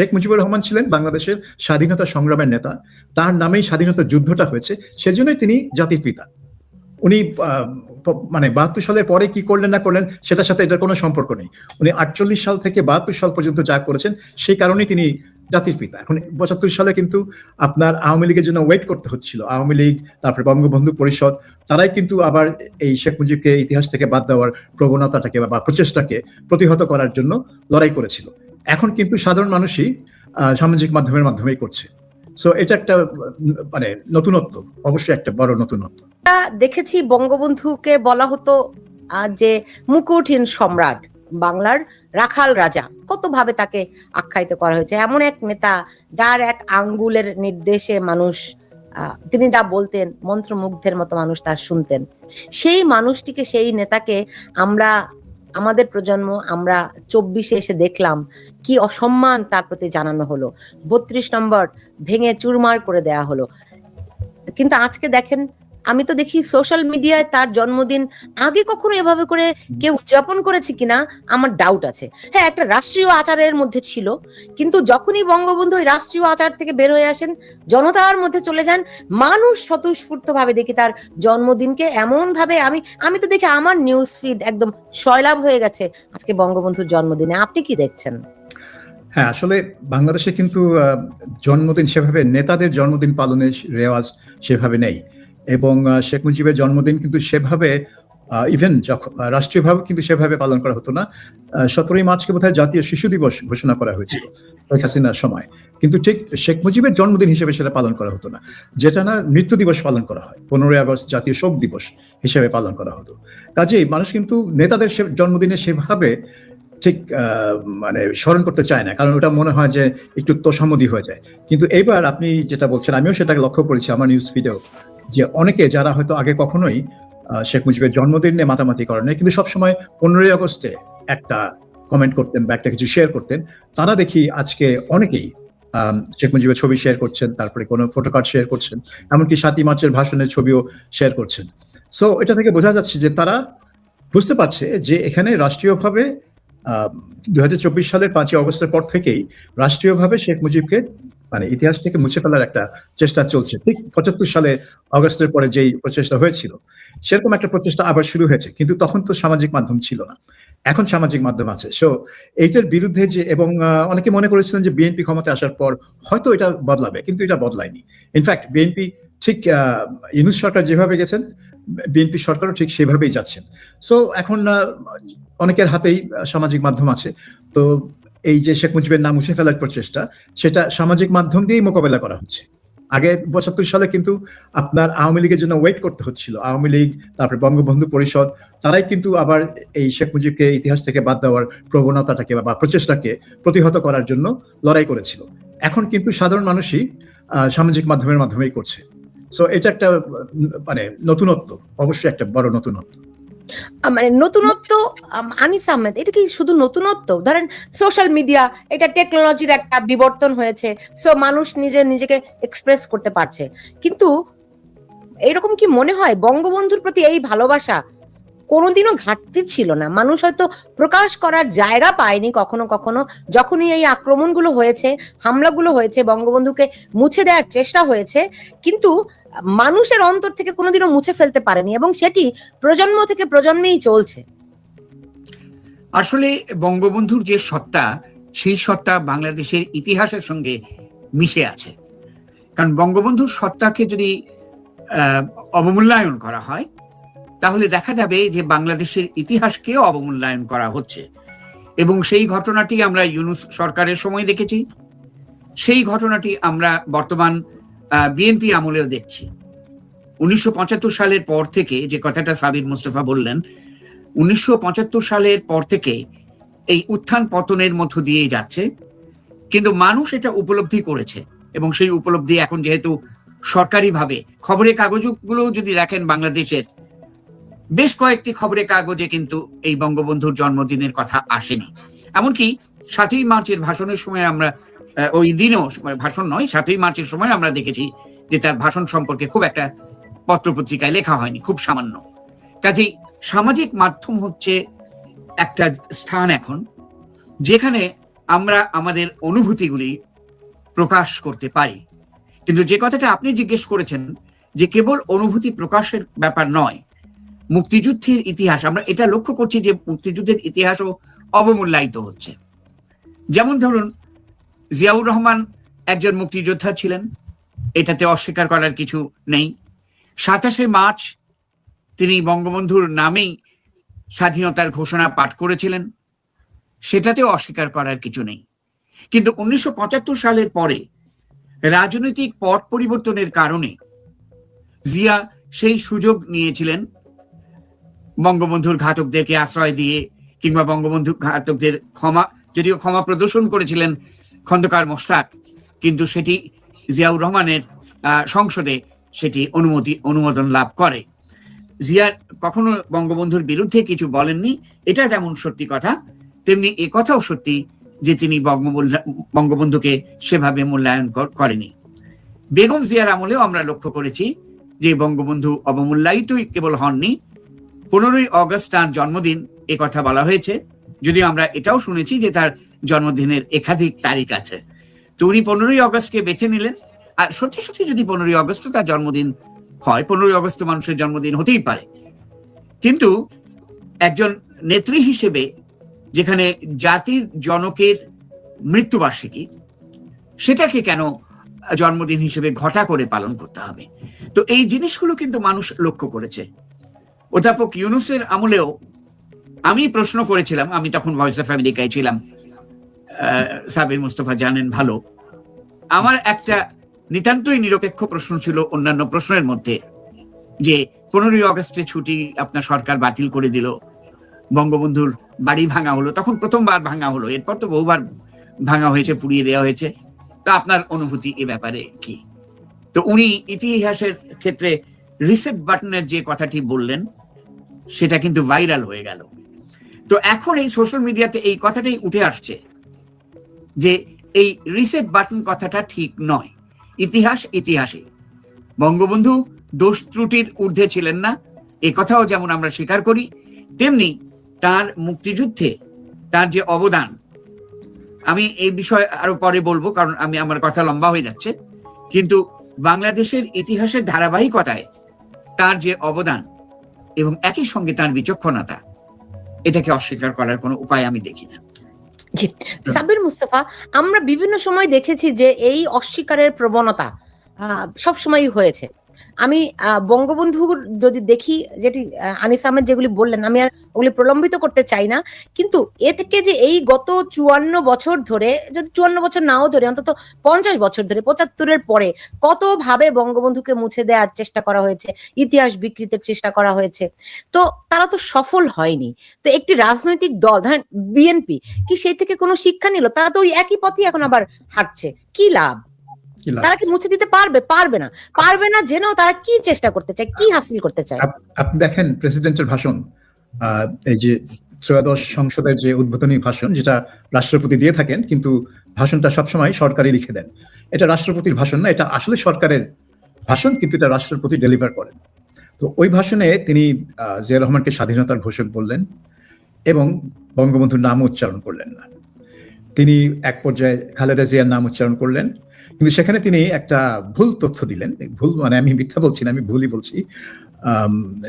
শেখ মুজিবুর রহমান ছিলেন বাংলাদেশের স্বাধীনতা সংগ্রামের নেতা, তার নামেই স্বাধীনতা যুদ্ধটা হয়েছে, সেজন্যই তিনি জাতির পিতা। উনি মানে 72 সালের পরে কি করলেন না করলেন সেটার সাথে এটার কোনো সম্পর্ক নেই। উনি 48 সাল থেকে 72 সাল পর্যন্ত যা করেছেন সেই কারণেই তিনি জাতির পিতা। এখন 75 সালে কিন্তু আপনার আওয়ামী লীগের জন্য ওয়েট করতে হচ্ছিল। আওয়ামী লীগ, তারপরে বঙ্গবন্ধু পরিষদ, তারাই কিন্তু আবার এই শেখ মুজিবকে ইতিহাস থেকে বাদ দেওয়ার প্রবণতাটাকে বা প্রচেষ্টাকে প্রতিহত করার জন্য লড়াই করেছিল। এখন কিন্তু সাধারণ মানুষই সামাজিক মাধ্যমের মাধ্যমেই করছে। সো এটা একটা মানে নতুনত্ব, অবশ্যই একটা বড় নতুনত্ব। দেখেছি বঙ্গবন্ধুকে বলা হতো যে মুকুটহীন সম্রাট, বাংলার রাখাল রাজা, কত ভাবে তাকে আখ্যায়িত করা হয়েছে। এমন এক নেতা যার এক আঙ্গুলের নির্দেশে মানুষ, তিনি যা বলতেন মন্ত্রমুগ্ধের মতো মানুষ তার শুনতেন। সেই মানুষটিকে, সেই নেতাকে আমরা, আমাদের প্রজন্ম, আমরা 24-এ এসে দেখলাম কি অসম্মান তার প্রতি জানানো হলো। 32 নম্বর ভেঙে চুরমার করে দেয়া হলো। কিন্তু আজকে দেখেন, আমি তো দেখি সোশ্যাল মিডিয়ায় তার জন্মদিন আগে কখনো এভাবে করে কেউ উদযাপন করেছে কিনা আমার ডাউট আছে। হ্যাঁ, একটা রাষ্ট্রীয় আচারের মধ্যে ছিল, কিন্তু যখনই বঙ্গবন্ধু ওই রাষ্ট্রীয় আচার থেকে বের হয়ে আসেন, জনতার মধ্যে চলে যান, মানুষ স্বতঃস্ফূর্ত ভাবে দেখি তার জন্মদিনকে এমন ভাবে, আমি তো দেখি আমার নিউজ ফিড একদম সয়লাভ হয়ে গেছে আজকে বঙ্গবন্ধুর জন্মদিনে। আপনি কি দেখছেন? হ্যাঁ, আসলে বাংলাদেশে কিন্তু জন্মদিন সেভাবে, নেতাদের জন্মদিন পালনের রেওয়াজ সেভাবে নেই। এবং শেখ মুজিবের জন্মদিন কিন্তু সেভাবে ইভেন যখন রাষ্ট্রীয়ভাবে কিন্তু সেভাবে পালন করা হতো না। 17ই মার্চকে বোধহয় জাতীয় শিশু দিবস ঘোষণা করা হয়েছিল শেখ হাসিনার সময়, কিন্তু ঠিক শেখ মুজিবের জন্মদিন হিসেবে সেটা পালন করা হতো না। যেটা না মৃত্যু দিবস পালন করা হয়, 15ই আগস্ট জাতীয় শোক দিবস হিসেবে পালন করা হতো। কাজেই মানুষ কিন্তু নেতাদের জন্মদিনে সেভাবে ঠিক মানে স্মরণ করতে চায় না, কারণ ওটা মনে হয় যে একটু তোষামোদী হয়ে যায়। কিন্তু এইবার আপনি যেটা বলছেন, আমিও সেটাকে লক্ষ্য করেছি আমার নিউজ ফিডেও, যে অনেকে যারা হয়তো আগে কখনোই শেখ মুজিবের জন্মদিন নিয়ে মাতামাতি করেন নাই, কিন্তু সবসময় 15ই আগস্টে একটা কমেন্ট করতেন বা একটা কিছু শেয়ার করতেন, তারা দেখি আজকে অনেকেই শেখ মুজিবের ছবি শেয়ার করছেন, তারপরে কোনো ফটোকার্ড শেয়ার করছেন, এমনকি 7ই মার্চের ভাষণের ছবিও শেয়ার করছেন। সো এটা থেকে বোঝা যাচ্ছে যে তারা বুঝতে পারছে যে এখানে রাষ্ট্রীয়ভাবে 2024 সালের 5ই আগস্টের পর থেকেই রাষ্ট্রীয়ভাবে শেখ মুজিবকে মানে ইতিহাস থেকে মুছে ফেলার একটা চেষ্টা চলছে। ঠিক 75 সালে আগস্টের পরে যেই প্রচেষ্টা হয়েছিল, সেরকম একটা প্রচেষ্টা আবার শুরু হয়েছে, কিন্তু তখন তো সামাজিক মাধ্যম ছিল না, এখন সামাজিক মাধ্যম আছে। সো এইটার বিরুদ্ধে যে, এবং অনেকে মনে করেছিলেন যে বিএনপি ক্ষমতায় আসার পর হয়তো এটা বদলাবে, কিন্তু এটা বদলায়নি। ইনফ্যাক্ট বিএনপি ঠিক ইউনূস সরকার যেভাবে গেছেন, বিএনপি সরকারও ঠিক সেভাবেই যাচ্ছেন। সো এখন অনেকের হাতেই সামাজিক মাধ্যম আছে, তো এই যে শেখ মুজিবের নাম মুছে ফেলার প্রচেষ্টা, সেটা সামাজিক মাধ্যম দিয়েই মোকাবেলা করা হচ্ছে। আগে 75 সালে কিন্তু আপনার আওয়ামী লীগের জন্য ওয়েট করতে হচ্ছিল। আওয়ামী লীগ, তারপরে বঙ্গবন্ধু পরিষদ, তারাই কিন্তু আবার এই শেখ মুজিবকে ইতিহাস থেকে বাদ দেওয়ার প্রবণতাটাকে বা প্রচেষ্টাকে প্রতিহত করার জন্য লড়াই করেছিল। এখন কিন্তু সাধারণ মানুষই সামাজিক মাধ্যমের মাধ্যমেই করছে। সো এটা একটা মানে নতুনত্ব, অবশ্যই একটা বড় নতুনত্ব। মানে নতুনত্ব, আনিস আহমেদ, এটা কি শুধু নতুনত্ব? ধরেন সোশ্যাল মিডিয়া, এটা টেকনোলজির একটা বিবর্তন হয়েছে, সো মানুষ নিজেকে এক্সপ্রেস করতে পারছে, কিন্তু এরকম কি মনে হয় বঙ্গবন্ধুর প্রতি এই ভালোবাসা কোনোদিনও ঘাটতি ছিল না? মানুষ হয়তো প্রকাশ করার জায়গা পায়নি কখনো কখনো, যখনই এই আক্রমণগুলো হয়েছে, হামলাগুলো হয়েছে, বঙ্গবন্ধুকে মুছে দেওয়ার চেষ্টা হয়েছে, কিন্তু মানুষের অন্তর থেকে কোনোদিনও মুছে ফেলতে পারেনি, এবং সেটি প্রজন্ম থেকে প্রজন্মেই চলছে। আসলে বঙ্গবন্ধুর যে সত্তা, সেই সত্তা বাংলাদেশের ইতিহাসের সঙ্গে মিশে আছে। কারণ বঙ্গবন্ধুর সত্তাকে যদি অবমূল্যায়ন করা হয়, তাহলে দেখা যাবে যে বাংলাদেশের ইতিহাসকেও অবমূল্যায়ন করা হচ্ছে। এবং সেই ঘটনাটি আমরা ইউনূস সরকারের সময় দেখেছি, সেই ঘটনাটি আমরা বর্তমান বিএনপি আমলেও দেখছি। 1975 সালের পর থেকে, যে কথাটা সাবির মুস্তফা বললেন, 1975 সালের পর থেকে এই উত্থান পতনের মধ্য দিয়েই যাচ্ছে, কিন্তু মানুষ এটা উপলব্ধি করেছে, এবং সেই উপলব্ধি এখন যেহেতু সরকারিভাবে, খবরের কাগজগুলো যদি দেখেন বাংলাদেশের বেশ কয়েকটি খবরের কাগজে কিন্তু এই বঙ্গবন্ধুর জন্মদিনের কথা আসেনি। এমনকি 7ই মার্চের ভাষণের সময় আমরা, ওই দিনেও ভাষণ নয়, 7ই মার্চের সময় আমরা দেখেছি যে তার ভাষণ সম্পর্কে খুব একটা পত্রপত্রিকায় লেখা হয়নি, খুব সামান্য। কাজেই সামাজিক মাধ্যম হচ্ছে একটা স্থান এখন, যেখানে আমরা আমাদের অনুভূতিগুলি প্রকাশ করতে পারি। কিন্তু যে কথাটা আপনি জিজ্ঞেস করেছেন যে কেবল অনুভূতি প্রকাশের ব্যাপার নয়, মুক্তিযুদ্ধের ইতিহাস আমরা এটা লক্ষ্য করছি যে মুক্তিযুদ্ধের ইতিহাসও অবমূল্যায়িত হচ্ছে। যেমন ধরুন, জিয়াউর রহমান একজন মুক্তিযোদ্ধা ছিলেন, এটাতে অস্বীকার করার কিছু নেই। 27শে মার্চ তিনি বঙ্গবন্ধুর নামেই স্বাধীনতার ঘোষণা পাঠ করেছিলেন, সেটাতেও অস্বীকার করার কিছু নেই। কিন্তু 1975 সালের পরে রাজনৈতিক পট পরিবর্তনের কারণে জিয়া সেই সুযোগ নিয়েছিলেন বঙ্গবন্ধুর ঘাতকদেরকে আশ্রয় দিয়ে, কিংবা বঙ্গবন্ধু ঘাতকদের যদিও ক্ষমা প্রদর্শন করেছিলেন খন্দকার মোশতাক, কিন্তু সেটি জিয়াউর রহমানের সংসদে সেটি অনুমোদন লাভ করে। জিয়া কখনো বঙ্গবন্ধুর বিরুদ্ধে কিছু বলেননি, এটা যেমন সত্যি কথা, তেমনি এ কথাও সত্যি যে তিনি বঙ্গবন্ধুকে সেভাবে মূল্যায়ন করেনি। বেগম জিয়ার আমলেও আমরা লক্ষ্য করেছি যে বঙ্গবন্ধু অবমূল্যায়িতই কেবল হননি, 15ই অগস্ট তার জন্মদিন এ কথা বলা হয়েছে, যদিও আমরা এটাও শুনেছি যে তার জন্মদিনের একাধিক তারিখ আছে। তো উনি 15ই অগস্টকে বেছে নিলেন। আর সত্যি সত্যি যদি 15ই অগস্ট তার জন্মদিন হয়, 15ই অগস্ট মানুষের জন্মদিন হতেই পারে, কিন্তু একজন নেত্রী হিসেবে যেখানে জাতির জনকের মৃত্যুবার্ষিকী, সেটাকে কেন জন্মদিন হিসেবে ঘটা করে পালন করতে হবে? তো এই জিনিসগুলো কিন্তু মানুষ লক্ষ্য করেছে। অধ্যাপক ইউনূসের আমলেও আমি প্রশ্ন করেছিলাম, আমি তখন ভয়েস অফ আমেরিকায় ছিলাম, সাবির মুস্তফা জানেন ভালো। আমার একটা নিতান্তই নিরপেক্ষ প্রশ্ন ছিল অন্যান্য প্রশ্নের মধ্যে, যে 15ই অগস্টে ছুটি আপনার সরকার বাতিল করে দিল, বঙ্গবন্ধুর বাড়ি ভাঙা হলো, তখন প্রথমবার ভাঙা হলো, এরপর তো বহুবার ভাঙা হয়েছে, পুড়িয়ে দেওয়া হয়েছে, তা আপনার অনুভূতি এ ব্যাপারে কি? তো উনি ইতিহাসের ক্ষেত্রে রিসেট বাটনের যে কথাটি বললেন সেটা কিন্তু ভাইরাল হয়ে গেল। তো এখন এই সোশ্যাল মিডিয়াতে এই কথাটাই উঠে আসছে যে এই রিসেট বাটন কথাটা ঠিক নয়। ইতিহাস ইতিহাসে, বঙ্গবন্ধু দোষ ত্রুটির ঊর্ধ্বে ছিলেন না, এ কথাও যেমন আমরা স্বীকার করি, তেমনি তার মুক্তিযুদ্ধে তার যে অবদান, আমি এই বিষয়ে আরো পরে বলবো কারণ আমার কথা লম্বা হয়ে যাচ্ছে, কিন্তু বাংলাদেশের ইতিহাসের ধারাবাহিকতায় তার যে অবদান এবং একই সঙ্গে তার বিচক্ষণতা, এটাকে অস্বীকার করার কোনো উপায় আমি দেখি না। জি, সাবির মুস্তফা, আমরা বিভিন্ন সময় দেখেছি যে এই অস্বীকারের প্রবণতা সবসময়ই হয়েছে। আমি বঙ্গবন্ধুর যদি দেখি, যেটি আনিস আহমেদ যেগুলি বললেন, আমি আর ওগুলি প্রলম্বিত করতে চাই না, কিন্তু এ থেকে যে এই গত 54 বছর ধরে, যদি 54 বছর নাও ধরে, অন্তত 50 বছর ধরে, 75-এর পরে কত ভাবে বঙ্গবন্ধুকে মুছে দেওয়ার চেষ্টা করা হয়েছে, ইতিহাস বিকৃতির চেষ্টা করা হয়েছে, তো তারা তো সফল হয়নি। তো একটি রাজনৈতিক দল, ধরেন বিএনপি, কি সেই থেকে কোনো শিক্ষা নিল? তারা তো ওই একই পথে এখন আবার হাঁটছে, কি লাভ? তারা কি মুছে দিতে পারবে? পারবে না। পারবে না জেনেও তারা কি চেষ্টা করতে চায়, কি হাসিল করতে চায়? আপনি দেখেন প্রেসিডেন্টের ভাষণ, এই যে 13শ সংসদের যে উদ্বোধনী ভাষণ, যেটা রাষ্ট্রপতি দিয়ে থাকেন, কিন্তু ভাষণটা সবসময় সরকারই লিখে দেন। এটা রাষ্ট্রপতির ভাষণ না, এটা আসলে সরকারের ভাষণ, কিন্তু এটা রাষ্ট্রপতি ডেলিভার করেন। তো ওই ভাষণে তিনি জিয়া রহমানকে স্বাধীনতার ঘোষক বললেন এবং বঙ্গবন্ধুর নাম উচ্চারণ করলেন না। তিনি এক পর্যায়ে খালেদা জিয়ার নাম উচ্চারণ করলেন, কিন্তু সেখানে তিনি একটা ভুল তথ্য দিলেন। ভুল মানে আমি মিথ্যা বলছি না, আমি ভুলই বলছি।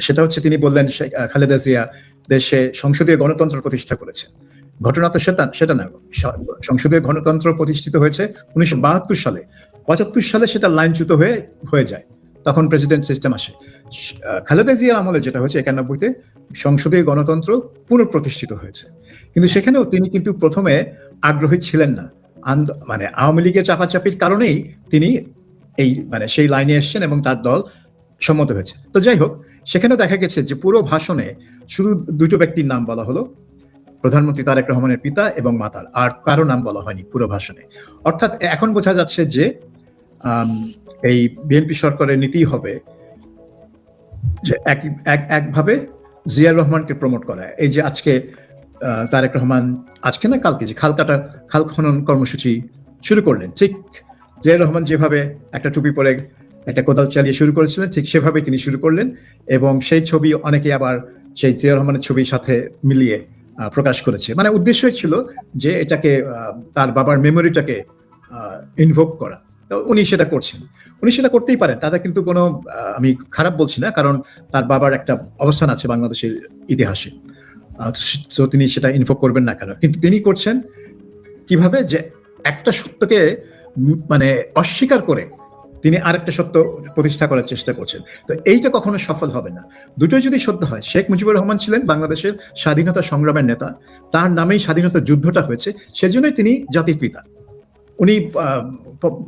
সেটা হচ্ছে তিনি বললেন খালেদা জিয়া দেশে সংসদীয় গণতন্ত্র প্রতিষ্ঠা করেছে। ঘটনা তো সেটা না। সংসদীয় গণতন্ত্র প্রতিষ্ঠিত হয়েছে 1972 সালে। 75 সালে সেটা লাইনচ্যুত হয়ে যায়, তখন প্রেসিডেন্ট সিস্টেম আসে। খালেদা জিয়ার আমলে যেটা হয়েছে 91-তে সংসদীয় গণতন্ত্র পুনঃপ্রতিষ্ঠিত হয়েছে, কিন্তু সেখানেও তিনি কিন্তু প্রথমে আগ্রহী ছিলেন না। মানে আওয়ামী লীগের চাপাচাপির কারণেই তিনি সেই লাইনে এসেছেন এবং তার দল সম্মত হয়েছে। তো যাই হোক, সেখানেও দেখা গেছে যে পুরো ভাষণে শুধু দুটো ব্যক্তির নাম বলা হলো, প্রধানমন্ত্রী তারেক রহমানের পিতা এবং মাতার, আর কারো নাম বলা হয়নি পুরো ভাষণে। অর্থাৎ এখন বোঝা যাচ্ছে যে এই বিএনপি সরকারের নীতি হবে যে একভাবে জিয়া রহমানকে প্রমোট করা। এই যে আজকে তারেক রহমান, আজকে না কালকে, যে খাল খনন কর্মসূচি শুরু করলেন, ঠিক জিয়া রহমান যেভাবে একটা টুপি পরে একটা কোদাল চালিয়ে শুরু করেছিলেন, ঠিক সেভাবে তিনি শুরু করলেন। এবং সেই ছবি অনেকে আবার সেই জিয়া রহমানের ছবির সাথে মিলিয়ে প্রকাশ করেছে, মানে উদ্দেশ্যই ছিল যে এটাকে তার বাবার মেমোরিটাকে ইনভোক করা। তো উনি সেটা করছেন, উনি সেটা করতেই পারেন, তাতে কিন্তু কোনো আমি খারাপ বলছি না, কারণ তার বাবার একটা অবস্থান আছে বাংলাদেশের ইতিহাসে, তো তিনি সেটা ইনভোক করবেন না কেন? কিন্তু তিনি করছেন কিভাবে, যে একটা সত্যকে মানে অস্বীকার করে তিনি আরেকটা সত্য প্রতিষ্ঠা করার চেষ্টা করছেন। তো এইটা কখনো সফল হবে না। দুটোই যদি সত্য হয়, শেখ মুজিবুর রহমান ছিলেন বাংলাদেশের স্বাধীনতা সংগ্রামের নেতা, তার নামেই স্বাধীনতা যুদ্ধটা হয়েছে, সেজন্যই তিনি জাতির পিতা। উনি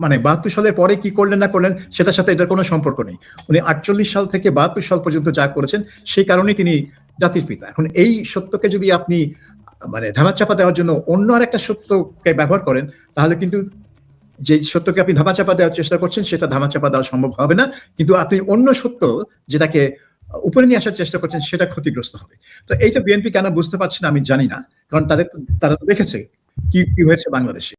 মানে 72 সালের পরে কি করলেন না করলেন সেটার সাথে এটার কোনো সম্পর্ক নেই। উনি 48 সাল থেকে 72 সাল পর্যন্ত যা করেছেন সেই কারণেই তিনি জাতির পিতা। এখন এই সত্যকে যদি আপনি মানে ধামাচাপা দেওয়ার জন্য অন্য আরেকটা সত্যকে ব্যবহার করেন, তাহলে কিন্তু যে সত্যকে আপনি ধামাচাপা দেওয়ার চেষ্টা করছেন সেটা ধামাচাপা দেওয়া সম্ভব হবে না, কিন্তু আপনি অন্য সত্য যেটাকে উপরে নিয়ে আসার চেষ্টা করছেন সেটা ক্ষতিগ্রস্ত হবে। তো এইটা বিএনপি কেন বুঝতে পারছে না আমি জানি না, কারণ তারা তো দেখেছে কি হয়েছে বাংলাদেশে।